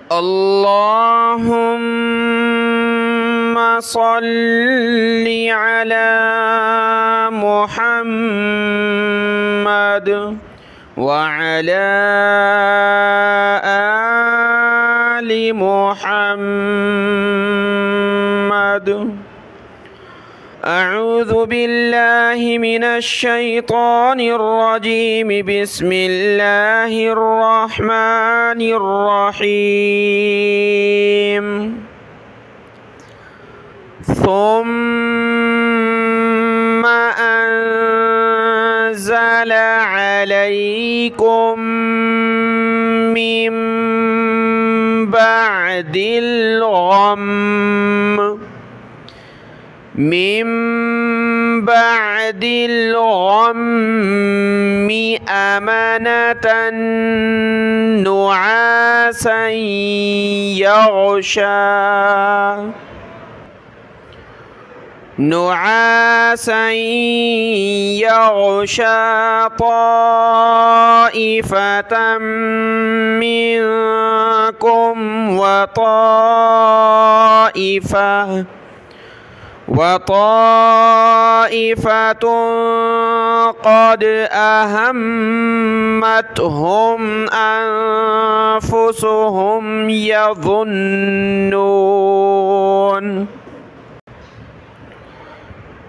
اللهم صل على محمد وعلى آل محمد. أعوذ بالله من الشيطان الرجيم. بسم الله الرحمن الرحيم. ثم أنزل عليكم من بعد الغم أمنة نعاسا يغشى طائفة منكم وطائفة قد أهمتهم أنفسهم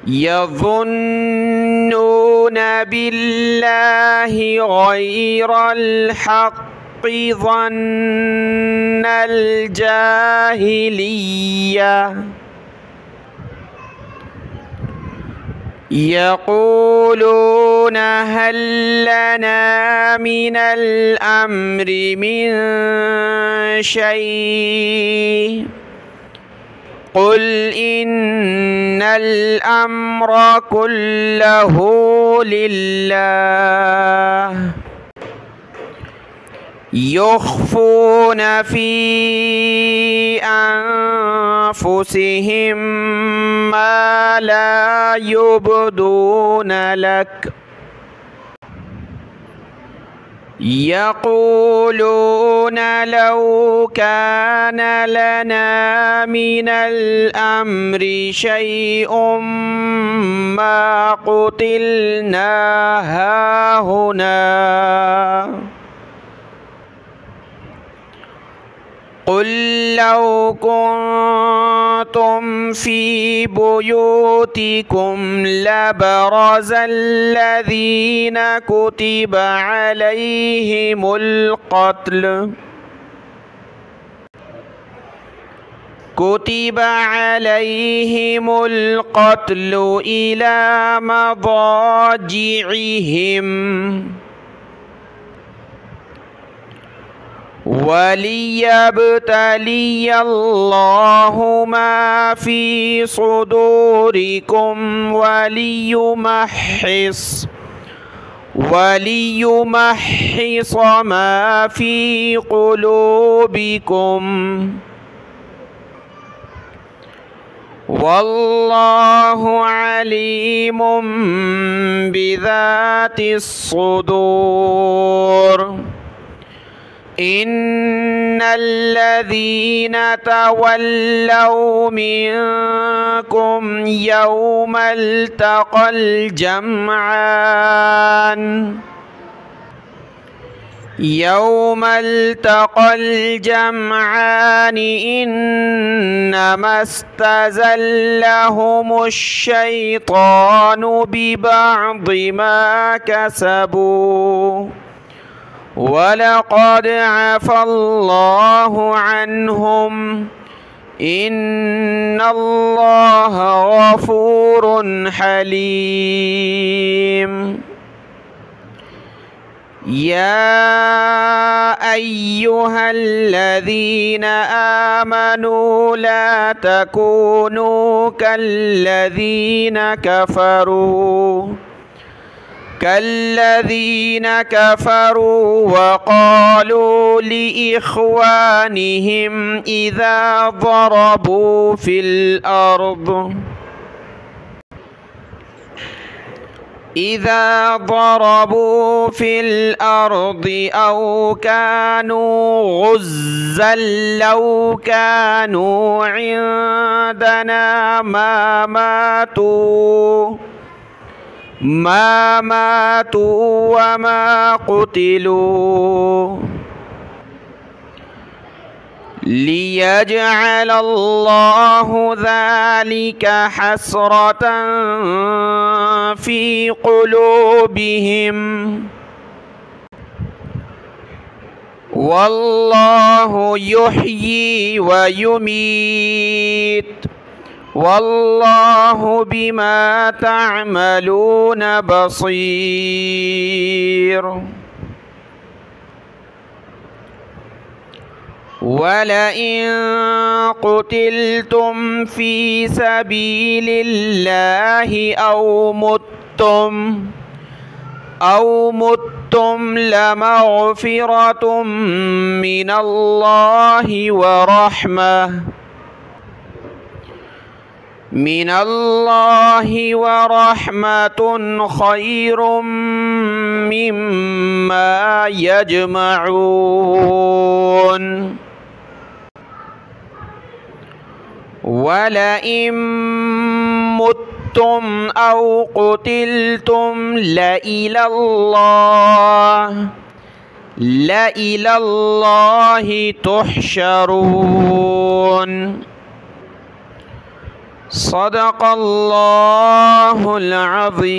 يظنون بالله غير الحق ظن الجاهلية. يقولون هل لنا من الأمر من شيء قل إن الأمر كله لله. يخفون في أنفسهم ما لا يبدون لك. يقولون لو كان لنا من الأمر شيء ما قتلنا هاهنا. قل لو كنتم في بيوتكم لبرز الذين كتب عليهم القتل إلى مضاجعهم وليبتلي الله ما في صدوركم وليمحص ما في قلوبكم والله عليم بذات الصدور. إن الذين تولوا منكم يوم التقى الجمعان إنما استزلهم الشيطان ببعض ما كسبوا ولقد عفا الله عنهم إن الله غفور حليم. يا أيها الذين آمنوا لا تكونوا كالذين كفروا وقالوا لإخوانهم إذا ضربوا في الأرض إذا ضربوا في الأرض أو كانوا غزا لو كانوا عندنا ما ماتوا وما قتلوا ليجعل الله ذلك حسرة في قلوبهم والله يحيي ويميت والله بما تعملون بصير. ولئن قتلتم في سبيل الله أو متم لمغفرة من الله ورحمة خير مما يجمعون. ولئن متم أو قتلتم لإلى الله تحشرون. صدق الله العظيم.